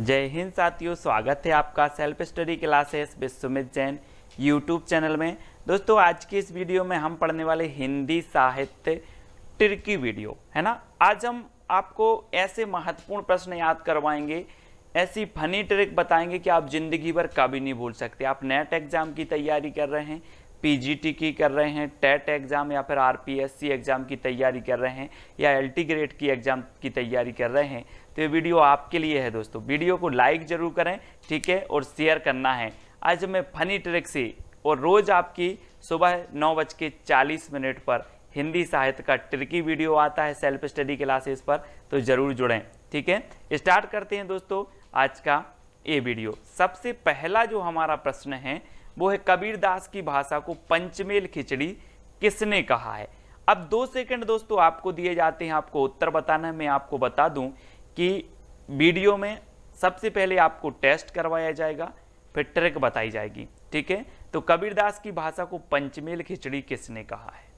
जय हिंद साथियों, स्वागत है आपका self study classes with Sumit Jain YouTube channel में। दोस्तों आज की इस वीडियो में हम पढ़ने वाले हिंदी साहित्य ट्रिकी वीडियो है ना। आज हम आपको ऐसे महत्वपूर्ण प्रश्न याद करवाएंगे, ऐसी फनी ट्रिक बताएंगे कि आप जिंदगी भर कभी नहीं भूल सकते। आप नेट एग्जाम की तैयारी कर रहे हैं, पीजीटी की कर रहे हैं, टेट एग्जाम या फिर आरपीएससी एग्जाम की तैयारी कर रहे हैं या एलटी ग्रेड की एग्जाम की तैयारी कर रहे हैं, तो ये वीडियो आपके लिए है। दोस्तों वीडियो को लाइक जरूर करें, ठीक है, और शेयर करना है। आज मैं फनी ट्रिक से और रोज आपकी सुबह 9:40 पर हिंदी साहित्य का ट्रिकी वीडियो आता है सेल्फ स्टडी क्लासेस पर, तो जरूर जुड़ें। ठीक है, स्टार्ट करते हैं दोस्तों आज का ये वीडियो। सबसे पहला जो हमारा प्रश्न है वो है, कबीरदास की भाषा को पंचमेल खिचड़ी किसने कहा है। अब 2 सेकंड दोस्तों आपको दिए जाते हैं, आपको उत्तर बताना है। मैं आपको बता दूं कि वीडियो में सबसे पहले आपको टेस्ट करवाया जाएगा, फिर ट्रिक बताई जाएगी। ठीक है, तो कबीरदास की भाषा को पंचमेल खिचड़ी किसने कहा है,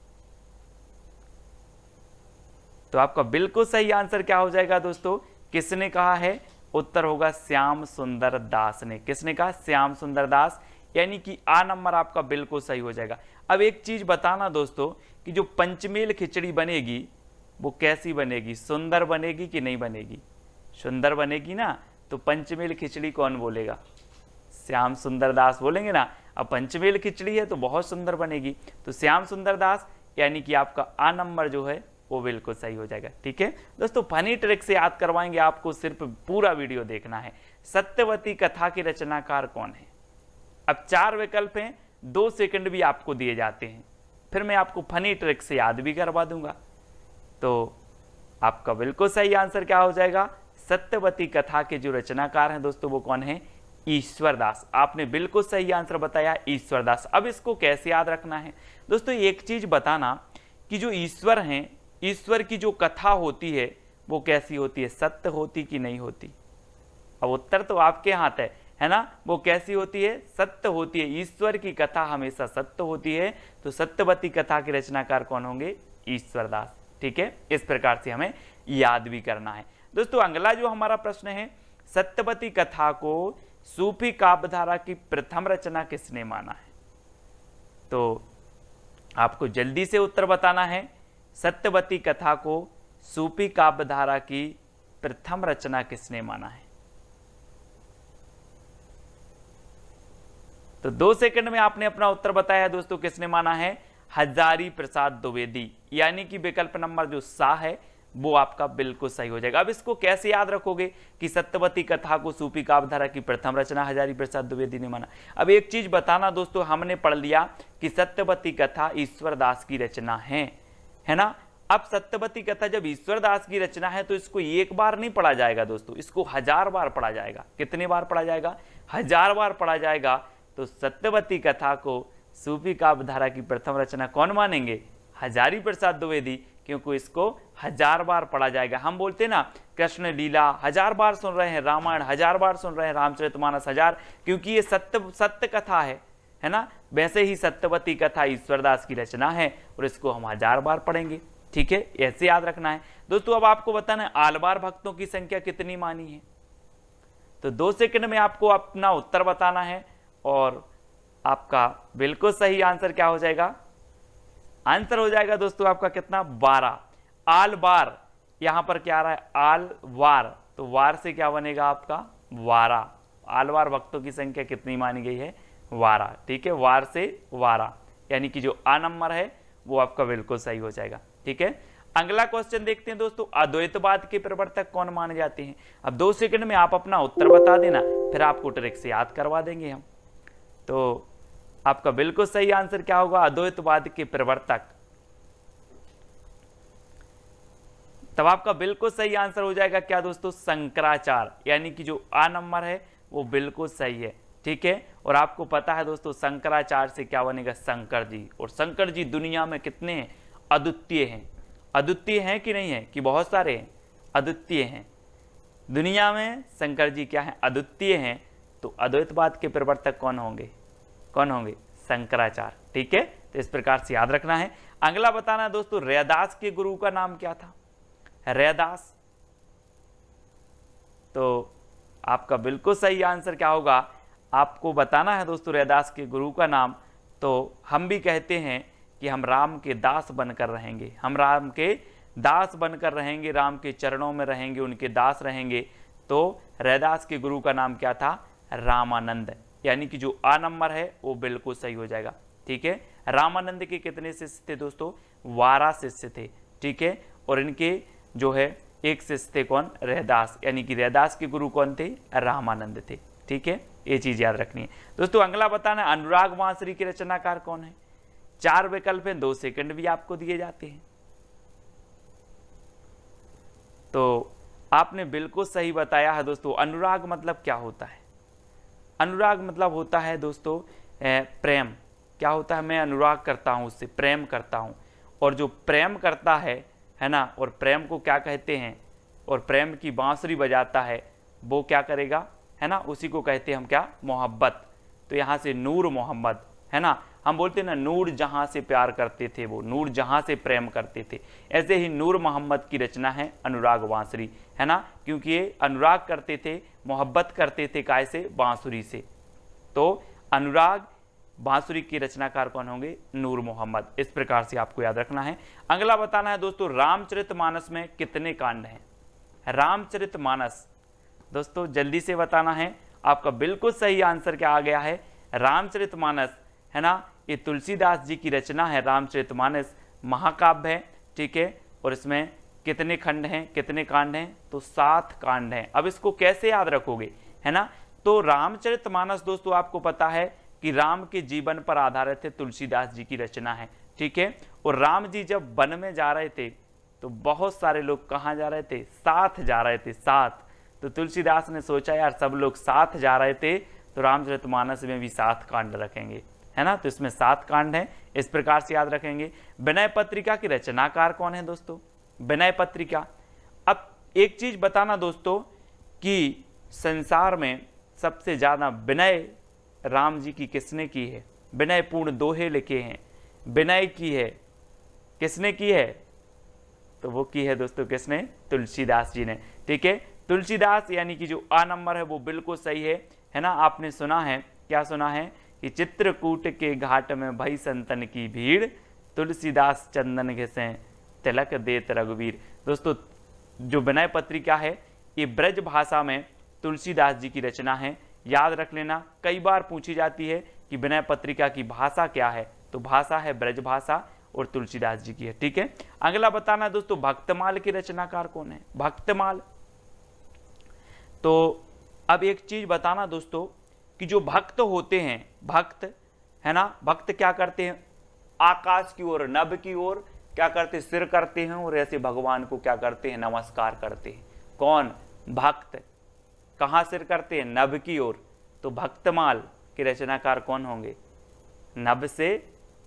तो आपका बिल्कुल सही आंसर क्या हो जाएगा दोस्तों, किसने कहा है। उत्तर होगा श्याम सुंदर दास ने। किसने कहा? श्याम सुंदर दास, यानी कि आ नंबर आपका बिल्कुल सही हो जाएगा। अब एक चीज बताना दोस्तों कि जो पंचमेल खिचड़ी बनेगी वो कैसी बनेगी, सुंदर बनेगी कि नहीं बनेगी। सुंदर बनेगी ना, तो पंचमेल खिचड़ी कौन बोलेगा? श्याम सुंदर दास बोलेंगे ना। अब पंचमेल खिचड़ी है तो बहुत सुंदर बनेगी, तो श्याम सुंदर दास, यानी कि आपका आ नंबर जो है वो बिल्कुल सही हो जाएगा। ठीक है दोस्तों, फनी ट्रिक से याद करवाएंगे आपको, सिर्फ पूरा वीडियो देखना है। सत्यवती कथा के रचनाकार कौन है? अब 4 विकल्प हैं, 2 सेकंड भी आपको दिए जाते हैं, फिर मैं आपको फनी ट्रिक से याद भी करवा दूंगा। तो आपका बिल्कुल सही आंसर क्या हो जाएगा? सत्यवती कथा के जो रचनाकार हैं दोस्तों वो कौन है? ईश्वरदास। आपने बिल्कुल सही आंसर बताया, ईश्वरदास। अब इसको कैसे याद रखना है दोस्तों, एक चीज बताना कि जो ईश्वर हैं, ईश्वर की जो कथा होती है वो कैसी होती है, सत्य होती कि नहीं होती। अब उत्तर तो आपके हाथ है ना, वो कैसी होती है? सत्य होती है। ईश्वर की कथा हमेशा सत्य होती है, तो सत्यवती कथा के रचनाकार कौन होंगे? ईश्वरदास। ठीक है, इस प्रकार से हमें याद भी करना है दोस्तों। अगला जो हमारा प्रश्न है, सत्यवती कथा को सूफी काव्यधारा की प्रथम रचना किसने माना है, तो आपको जल्दी से उत्तर बताना है। सत्यवती कथा को सूफी काव्यधारा की प्रथम रचना किसने माना है, तो 2 सेकंड में आपने अपना उत्तर बताया दोस्तों। किसने माना है? हजारी प्रसाद द्विवेदी, यानी कि विकल्प नंबर जो सा है वो आपका बिल्कुल सही हो जाएगा। अब इसको कैसे याद रखोगे कि सत्यवती कथा को सूफी काव्यधारा की प्रथम रचना हजारी प्रसाद द्विवेदी ने माना। अब एक चीज बताना दोस्तों, हमने पढ़ लिया कि सत्यवती कथा ईश्वरदास की रचना है ना। अब सत्यवती कथा जब ईश्वरदास की रचना है तो इसको एक बार नहीं पढ़ा जाएगा दोस्तों, इसको 1000 बार पढ़ा जाएगा। कितनी बार पढ़ा जाएगा? 1000 बार पढ़ा जाएगा। तो सत्यवती कथा को सूफी काव्यधारा की प्रथम रचना कौन मानेंगे? हजारी प्रसाद द्विवेदी, क्योंकि इसको 1000 बार पढ़ा जाएगा। हम बोलते हैं ना, कृष्ण लीला 1000 बार सुन रहे हैं, रामायण 1000 बार सुन रहे हैं, रामचरितमानस 1000, क्योंकि ये सत्य कथा है ना। वैसे ही सत्यवती कथा ईश्वरदास की रचना है और इसको हम 1000 बार पढ़ेंगे। ठीक है, ऐसे याद रखना है दोस्तों। अब आपको बताना है आलवार भक्तों की संख्या कितनी मानी है, तो 2 सेकंड में आपको अपना उत्तर बताना है और आपका बिल्कुल सही आंसर क्या हो जाएगा? आंसर हो जाएगा दोस्तों आपका कितना? 12। आल बार, यहां पर क्या आ रहा है? आल वार, तो वार से क्या बनेगा आपका? 12। आलवार भक्तों की संख्या कितनी मानी गई है? 12। ठीक है, वार से 12, यानी कि जो आ नंबर है वो आपका बिल्कुल सही हो जाएगा। ठीक है, अगला क्वेश्चन देखते हैं दोस्तों, अद्वैतवाद के प्रवर्तक कौन माने जाते हैं। अब 2 सेकंड में आप अपना उत्तर बता देना, फिर आपको ट्रिक से याद करवा देंगे हम। तो आपका बिल्कुल सही आंसर क्या होगा? अद्वैतवाद के प्रवर्तक। तब आपका बिल्कुल सही आंसर हो जाएगा क्या दोस्तों? शंकराचार्य, यानी कि जो आ नंबर है वो बिल्कुल सही है। ठीक है, और आपको पता है दोस्तों शंकराचार्य से क्या बनेगा? शंकर जी। और शंकर जी दुनिया में कितने हैं? अद्वितीय हैं। अद्वितीय हैं कि नहीं है, कि बहुत सारे हैं? अद्वितीय हैं। दुनिया में शंकर जी क्या है? अद्वितीय हैं। तो अद्वैतवाद के प्रवर्तक कौन होंगे? कौन होंगे? शंकराचार्य। ठीक है, तो इस प्रकार से याद रखना है। अगला बताना दोस्तों, रैदास के गुरु का नाम क्या था? रैदास, तो आपका बिल्कुल सही आंसर क्या होगा, आपको बताना है दोस्तों रैदास के गुरु का नाम। तो हम भी कहते हैं कि हम राम के दास बनकर रहेंगे, हम राम के दास बनकर रहेंगे, राम के चरणों में रहेंगे, उनके दास रहेंगे। तो रैदास के गुरु का नाम क्या था, रामानंद, यानी कि जो आ नंबर है वो बिल्कुल सही हो जाएगा। ठीक है, रामानंद के कितने शिष्य थे दोस्तों, 12 शिष्य थे। ठीक है, और इनके जो है एक शिष्य थे कौन, रैदास, यानी कि रैदास के गुरु कौन थे, रामानंद थे। ठीक है, ये चीज याद रखनी है दोस्तों। अगला बताना, अनुराग बांसुरी के रचनाकार कौन है। 4 विकल्प हैं, 2 सेकंड भी आपको दिए जाते हैं। तो आपने बिल्कुल सही बताया है दोस्तों। अनुराग मतलब क्या होता है, अनुराग मतलब होता है दोस्तों प्रेम। क्या होता है, मैं अनुराग करता हूं, उससे प्रेम करता हूं। और जो प्रेम करता है ना, और प्रेम को क्या कहते हैं, और प्रेम की बांसुरी बजाता है वो क्या करेगा, है ना, उसी को कहते हैं हम क्या, मोहब्बत। तो यहाँ से नूर मोहम्मद, है ना, हम बोलते हैं ना नूर जहां से प्यार करते थे, वो नूर जहां से प्रेम करते थे। ऐसे ही नूर मोहम्मद की रचना है अनुराग बांसुरी, है ना, क्योंकि ये अनुराग करते थे, मोहब्बत करते थे काय से, बांसुरी से। तो अनुराग बांसुरी के रचनाकार कौन होंगे, नूर मोहम्मद। इस प्रकार से आपको याद रखना है। अगला बताना है दोस्तों, रामचरितमानस में कितने कांड हैं। रामचरितमानस दोस्तों जल्दी से बताना है। आपका बिल्कुल सही आंसर क्या आ गया है, रामचरितमानस, है ना, ये तुलसीदास जी की रचना है। रामचरितमानस महाकाव्य है। ठीक है, और इसमें कितने खंड हैं, कितने कांड हैं, तो 7 कांड हैं। अब इसको कैसे याद रखोगे, है ना, तो रामचरितमानस दोस्तों आपको पता है कि राम के जीवन पर आधारित है, तुलसीदास जी की रचना है। ठीक है, और राम जी जब वन में जा रहे थे तो बहुत सारे लोग कहाँ जा रहे थे, साथ जा रहे थे, साथ। तो तुलसीदास ने सोचा यार सब लोग साथ जा रहे थे तो रामचरितमानस में भी 7 कांड रखेंगे, है ना, तो इसमें 7 कांड हैं। इस प्रकार से याद रखेंगे। विनय पत्रिका की रचनाकार कौन है दोस्तों, विनय पत्रिका। अब एक चीज बताना दोस्तों कि संसार में सबसे ज्यादा विनय राम जी की किसने की है, विनय पूर्ण दोहे लिखे हैं, विनय की है किसने की है, तो वो की है दोस्तों किसने, तुलसीदास जी ने। ठीक है, तुलसीदास यानी कि जो आ नंबर है वो बिल्कुल सही है ना। आपने सुना है, क्या सुना है कि चित्रकूट के घाट में भई संतन की भीड़, तुलसीदास चंदन घिसें तिलक देत रघुवीर। दोस्तों जो विनय पत्रिका है ये ब्रज भाषा में तुलसीदास जी की रचना है। याद रख लेना, कई बार पूछी जाती है कि विनय पत्रिका की भाषा क्या है, तो भाषा है ब्रज भाषा और तुलसीदास जी की है। ठीक है, अगला बताना दोस्तों, भक्तमाल की रचनाकार कौन है, भक्तमाल। तो अब एक चीज बताना दोस्तों कि जो भक्त होते हैं, भक्त, है ना, भक्त क्या करते हैं, आकाश की ओर, नभ की ओर क्या करते, सिर करते हैं और ऐसे भगवान को क्या करते हैं, नमस्कार करते हैं। कौन, भक्त। कहां सिर करते हैं, नभ की ओर। तो भक्तमाल के रचनाकार कौन होंगे, नभ से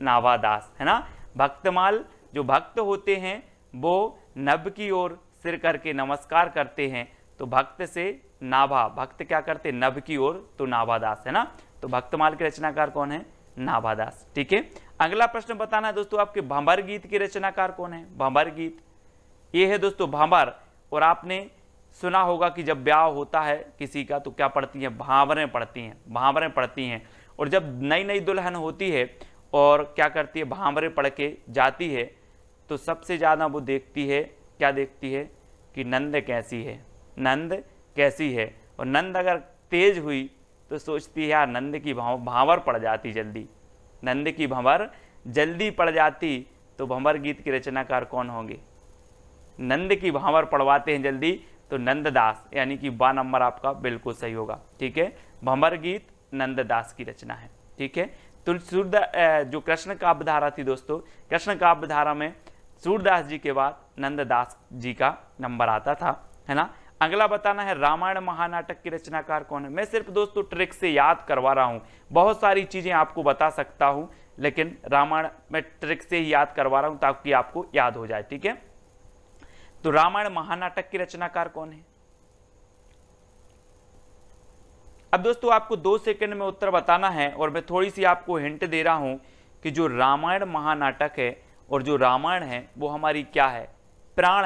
नाभादास, है ना। भक्तमाल जो भक्त होते हैं वो नभ की ओर सिर करके नमस्कार करते हैं, तो भक्त से नाभा, भक्त क्या करते, नभ की ओर, तो नाभादास, है ना। तो भक्तमाल के रचनाकार कौन है, नाभादास। ठीक है, अगला प्रश्न बताना है दोस्तों आपके, भंवर गीत के रचनाकार कौन है, भंवर गीत। ये है दोस्तों भंवर, और आपने सुना होगा कि जब ब्याह होता है किसी का तो क्या पढ़ती है, भांवरें पढ़ती हैं, भांवरें पढ़ती हैं। और जब नई नई दुल्हन होती है और क्या करती है, भांवरें पढ़ के जाती है, तो सबसे ज्यादा वो देखती है, क्या देखती है कि नंद कैसी है, नंद कैसी है। और नंद अगर तेज हुई तो सोचती है यार नंद की भांवर पड़ जाती जल्दी, नंद की भंवर जल्दी पड़ जाती। तो भंवर गीत के रचनाकार कौन होंगे, नंद की भांवर पढ़वाते हैं जल्दी, तो नंददास, यानी कि 12 नंबर आपका बिल्कुल सही होगा। ठीक है, भंवर गीत नंददास की रचना है। ठीक है, तो जो कृष्ण काव्य धारा थी दोस्तों, कृष्ण काव्य धारा में सूरदास जी के बाद नंददास जी का नंबर आता था, है ना। अगला बताना है, रामायण महानाटक की रचनाकार कौन है। मैं सिर्फ दोस्तों ट्रिक से याद करवा रहा हूं, बहुत सारी चीजें आपको बता सकता हूं, लेकिन रामायण में ट्रिक से ही याद करवा रहा हूं ताकि आपको याद हो जाए। ठीक है, तो रामायण महानाटक की रचनाकार कौन है। अब दोस्तों आपको 2 सेकंड में उत्तर बताना है, और मैं थोड़ी सी आपको हिंट दे रहा हूं कि जो रामायण महानाटक है और जो रामायण है वो हमारी क्या है, प्राण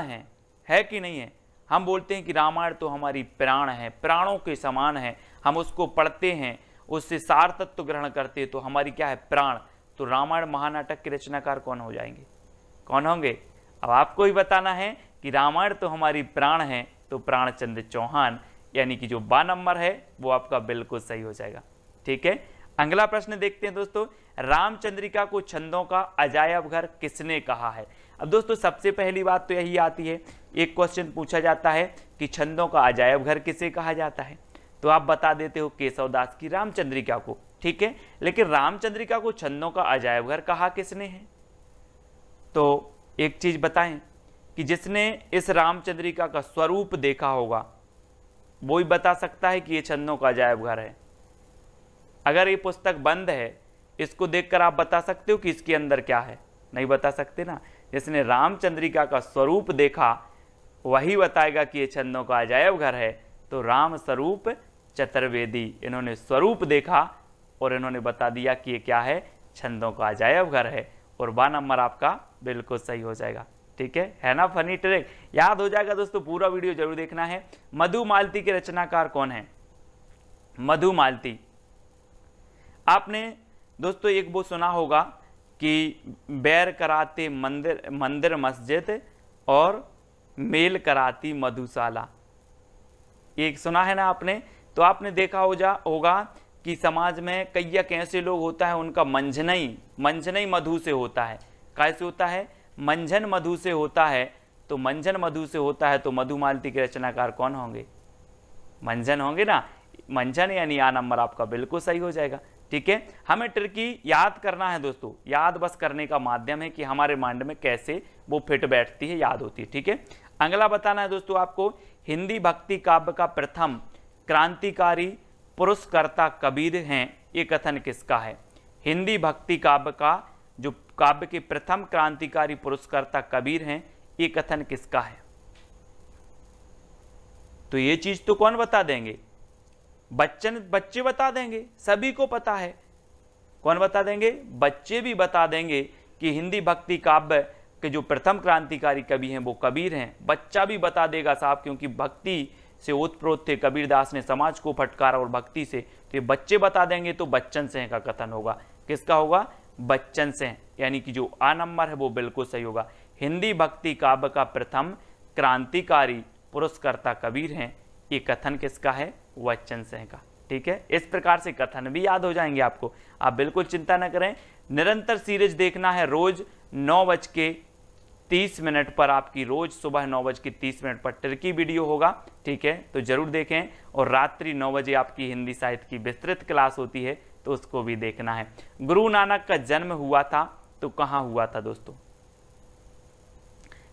है कि नहीं है, हम बोलते हैं कि रामायण तो हमारी प्राण है, प्राणों के समान है, हम उसको पढ़ते हैं, उससे सार तत्व ग्रहण करते हैं, तो हमारी क्या है, प्राण। तो रामायण महानाटक के रचनाकार कौन हो जाएंगे, कौन होंगे? अब आपको ही बताना है कि रामायण तो हमारी प्राण है, तो प्राणचंद्र चौहान, यानी कि जो 12 नंबर है वो आपका बिल्कुल सही हो जाएगा। ठीक है, अगला प्रश्न देखते हैं दोस्तों, रामचंद्रिका को छंदों का अजायब घर किसने कहा है? अब दोस्तों सबसे पहली बात तो यही आती है, एक क्वेश्चन पूछा जाता है कि छंदों का अजायब घर किसे कहा जाता है, तो आप बता देते हो केशवदास की रामचंद्रिका को। ठीक है, लेकिन रामचंद्रिका को छंदों का अजायब घर कहा किसने है? तो एक चीज बताएं कि जिसने इस रामचंद्रिका का स्वरूप देखा होगा वो ही बता सकता है कि ये छंदों का अजायब घर है। अगर ये पुस्तक बंद है, इसको देखकर आप बता सकते हो कि इसके अंदर क्या है? नहीं बता सकते ना। जिसने रामचंद्रिका का स्वरूप देखा वही बताएगा कि ये छंदों का अजायब घर है। तो राम स्वरूप चतुर्वेदी, इन्होंने स्वरूप देखा और इन्होंने बता दिया कि ये क्या है, छंदों का अजायब घर है। और 12 नंबर आपका बिल्कुल सही हो जाएगा। ठीक है ना, फनी ट्रिक याद हो जाएगा दोस्तों, पूरा वीडियो जरूर देखना है। मधुमालती के रचनाकार कौन है? मधुमालती, आपने दोस्तों एक वो सुना होगा कि बैर कराते मंदिर मंदिर मस्जिद और मेल कराती मधुशाला, एक सुना है ना आपने। तो आपने देखा होगा कि समाज में कई ऐसे लोग होता है उनका मंझनई मधु से होता है। कैसे होता है? मंझन मधु से होता है। तो मंझन मधु से होता है तो मधुमालती के रचनाकार कौन होंगे? मंझन होंगे ना, मंझन यानी आ नंबर आपका बिल्कुल सही हो जाएगा। ठीक है, हमें ट्रिकी याद करना है दोस्तों, याद बस करने का माध्यम है कि हमारे माइंड में कैसे वो फिट बैठती है, याद होती है। ठीक है, अगला बताना है दोस्तों आपको, हिंदी भक्ति काव्य का प्रथम क्रांतिकारी पुरस्कर्ता कबीर हैं, ये कथन किसका है? हिंदी भक्ति काव्य का जो काव्य के प्रथम क्रांतिकारी पुरस्कर्ता कबीर हैं, ये कथन किसका है? तो ये चीज तो कौन बता देंगे? बच्चे बता देंगे, सभी को पता है। कौन बता देंगे? बच्चे भी बता देंगे कि हिंदी भक्ति काव्य के जो प्रथम क्रांतिकारी कवि हैं वो कबीर हैं। बच्चा भी बता देगा साहब, क्योंकि भक्ति से ओतप्रोत थे, कबीरदास ने समाज को फटकारा और भक्ति से, तो ये बच्चे बता देंगे। तो बच्चन सिंह का कथन होगा, किसका होगा? बच्चन सिंह, यानी कि जो आ नंबर है वो बिल्कुल सही होगा। हिंदी भक्ति काव्य का प्रथम क्रांतिकारी पुरस्कर्ता कबीर हैं, ये कथन किसका है? बच्चन सिंह का। ठीक है, इस प्रकार से कथन भी याद हो जाएंगे आपको, आप बिल्कुल चिंता न करें। निरंतर सीरीज देखना है, रोज 9:30 पर आपकी, रोज सुबह 9:30 पर ट्रिकी वीडियो होगा। ठीक है, तो जरूर देखें। और रात्रि 9 बजे आपकी हिंदी साहित्य की विस्तृत क्लास होती है, तो उसको भी देखना है। गुरु नानक का जन्म हुआ था तो कहाँ हुआ था दोस्तों?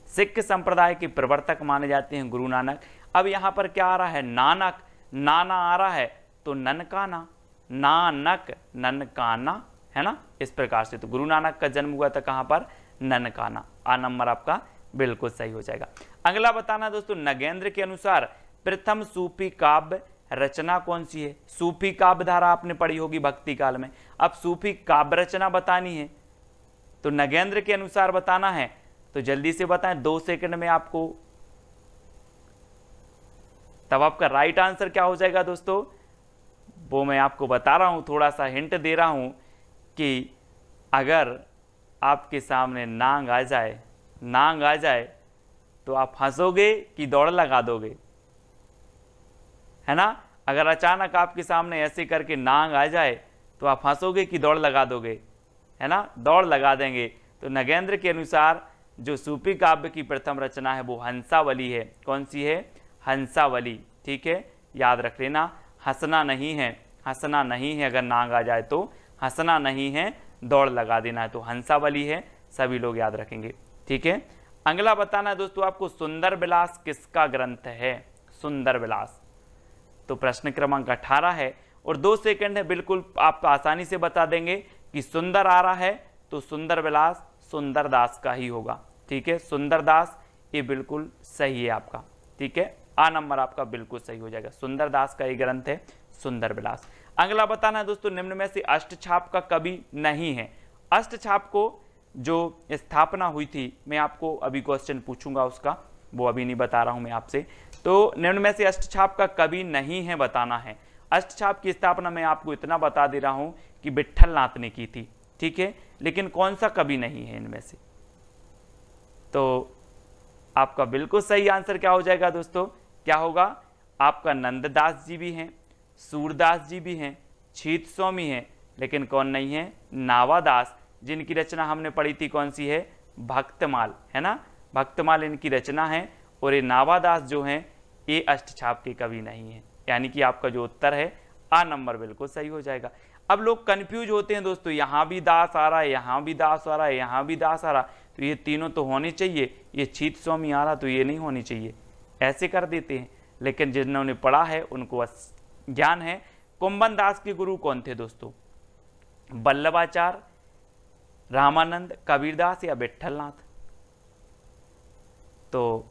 सिख संप्रदाय के प्रवर्तक माने जाते हैं गुरु नानक। अब यहां पर क्या आ रहा है? नानक, नाना आ रहा है तो ननकाना, नानक ननकाना, है ना, इस प्रकार से। तो गुरु नानक का जन्म हुआ था कहां पर? ननकाना। आ नंबर आपका बिल्कुल सही हो जाएगा। अगला बताना दोस्तों, नगेंद्र के अनुसार प्रथम सूफी काव्य रचना कौन सी है? सूफी काव्य धारा आपने पढ़ी होगी भक्ति काल में, अब सूफी काव्य रचना बतानी है तो नगेंद्र के अनुसार बताना है। तो जल्दी से बताएं, 2 सेकंड में आपको। तब आपका राइट आंसर क्या हो जाएगा दोस्तों? वो मैं आपको बता रहा हूं, थोड़ा सा हिंट दे रहा हूं कि अगर आपके सामने नांग आ जाए तो आप हंसोगे कि दौड़ लगा दोगे? है ना, अगर अचानक आपके सामने ऐसे करके नांग आ जाए तो आप हंसोगे कि दौड़ लगा दोगे? है ना, दौड़ लगा देंगे। तो नगेंद्र के अनुसार जो सूफी काव्य की प्रथम रचना है वो हंसावली है। कौन सी है? हंसावली। ठीक है, याद रख लेना, हंसना नहीं है, हंसना नहीं है, अगर नांग आ जाए तो हंसना नहीं है, दौड़ लगा देना है। तो हंसावली है, सभी लोग याद रखेंगे। ठीक है, अगला बताना है दोस्तों आपको, सुंदर विलास किसका ग्रंथ है? सुंदर विलास, तो प्रश्न क्रमांक 18 है और 2 सेकंड है, बिल्कुल आप आसानी से बता देंगे कि सुंदर आ रहा है तो सुंदर विलास सुंदरदास का ही होगा। ठीक है, सुंदरदास, ये बिल्कुल सही है आपका। ठीक है, आ नंबर आपका बिल्कुल सही हो जाएगा। सुंदरदास का ये ग्रंथ है सुंदर विलास। अगला बताना है दोस्तों, निम्न में से अष्टछाप का कवि नहीं है। अष्टछाप को जो स्थापना हुई थी, मैं आपको अभी क्वेश्चन पूछूंगा उसका, वो अभी नहीं बता रहा हूं मैं आपसे। तो निम्न में से अष्टछाप का कवि नहीं है बताना है। अष्टछाप की स्थापना मैं आपको इतना बता दे रहा हूं कि विट्ठल नाथ ने की थी, ठीक है, लेकिन कौन सा कवि नहीं है इनमें से? तो आपका बिल्कुल सही आंसर क्या हो जाएगा दोस्तों? क्या होगा? आपका नंददास जी भी हैं, सूरदास जी भी हैं, छीत स्वामी हैं, लेकिन कौन नहीं है? नावादास, जिनकी रचना हमने पढ़ी थी कौन सी है? भक्तमाल, है ना, भक्तमाल इनकी रचना है। और ये नावादास जो हैं ये अष्टछाप के कवि नहीं है, यानी कि आपका जो उत्तर है आ नंबर बिल्कुल सही हो जाएगा। अब लोग कंफ्यूज होते हैं दोस्तों, यहाँ भी दास आ रहा है, यहाँ भी दास आ रहा है, यहाँ भी दास आ रहा, तो ये तीनों तो होने चाहिए, ये छीत स्वामी आ रहा तो ये नहीं होनी चाहिए, ऐसे कर देते हैं। लेकिन जिन्होंने पढ़ा है उनको ज्ञान है। कुंभन दास के गुरु कौन थे दोस्तों? वल्लभाचार्य, रामानंद, कबीरदास या विट्ठलनाथ? तो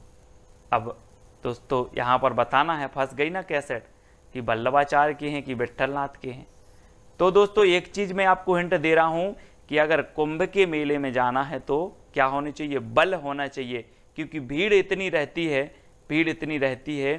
अब दोस्तों यहाँ पर बताना है, फंस गई ना कैसेट, कि वल्लभाचार्य के हैं कि विट्ठलनाथ के हैं। तो दोस्तों एक चीज मैं आपको हिंट दे रहा हूं कि अगर कुंभ के मेले में जाना है तो क्या होनी चाहिए? बल होना चाहिए, क्योंकि भीड़ इतनी रहती है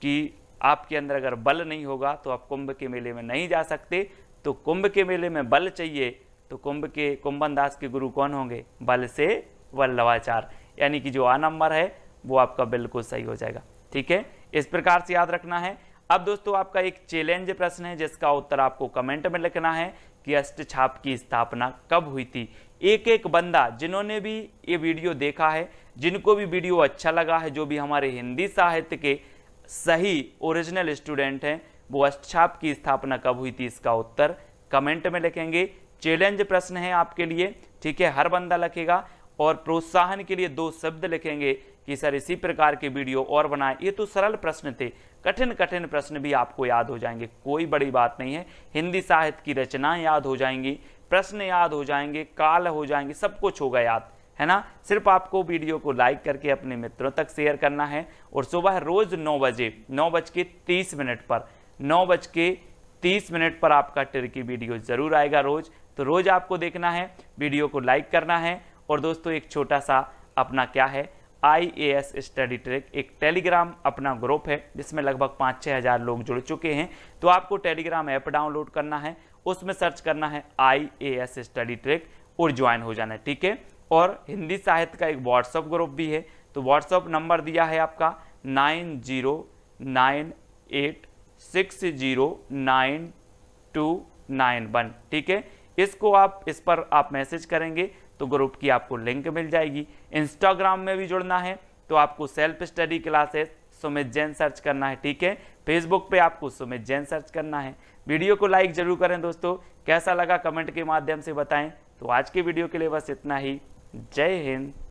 कि आपके अंदर अगर बल नहीं होगा तो आप कुंभ के मेले में नहीं जा सकते। तो कुंभ के मेले में बल चाहिए, तो कुंभन दास के गुरु कौन होंगे? बल से वल्लभाचार्य, यानी कि जो आ नंबर है वो आपका बिल्कुल सही हो जाएगा, ठीक है, इस प्रकार से याद रखना है। अब दोस्तों आपका एक चैलेंज प्रश्न है जिसका उत्तर आपको कमेंट में लिखना है कि अष्टछाप की स्थापना कब हुई थी। एक एक बंदा जिन्होंने भी ये वीडियो देखा है, जिनको भी वीडियो अच्छा लगा है, जो भी हमारे हिंदी साहित्य के सही ओरिजिनल स्टूडेंट हैं, वो अष्टछाप की स्थापना कब हुई थी इसका उत्तर कमेंट में लिखेंगे। चैलेंज प्रश्न है आपके लिए, ठीक है, हर बंदा लिखेगा और प्रोत्साहन के लिए 2 शब्द लिखेंगे कि सर इसी प्रकार के वीडियो और बनाए। ये तो सरल प्रश्न थे, कठिन प्रश्न भी आपको याद हो जाएंगे, कोई बड़ी बात नहीं है। हिंदी साहित्य की रचनाएं याद हो जाएंगी, प्रश्न याद हो जाएंगे, काल हो जाएंगे, सब कुछ होगा याद, है ना। सिर्फ आपको वीडियो को लाइक करके अपने मित्रों तक शेयर करना है और सुबह रोज 9:30 पर आपका टर्की वीडियो जरूर आएगा रोज। तो रोज आपको देखना है, वीडियो को लाइक करना है। और दोस्तों एक छोटा सा अपना क्या है, IAS स्टडी ट्रैक एक टेलीग्राम अपना ग्रुप है जिसमें लगभग 5-6 हज़ार लोग जुड़ चुके हैं। तो आपको टेलीग्राम ऐप डाउनलोड करना है, उसमें सर्च करना है IAS स्टडी ट्रैक और ज्वाइन हो जाना है, ठीक है। और हिंदी साहित्य का एक व्हाट्सअप ग्रुप भी है, तो व्हाट्सअप नंबर दिया है आपका 9098609291, ठीक है। इस पर आप मैसेज करेंगे तो ग्रुप की आपको लिंक मिल जाएगी। इंस्टाग्राम में भी जुड़ना है तो आपको self study classes Sumit Jain search करना है, ठीक है। फेसबुक पे आपको सुमित जैन सर्च करना है। वीडियो को लाइक जरूर करें दोस्तों, कैसा लगा कमेंट के माध्यम से बताएं। तो आज के वीडियो के लिए बस इतना ही। जय हिंद।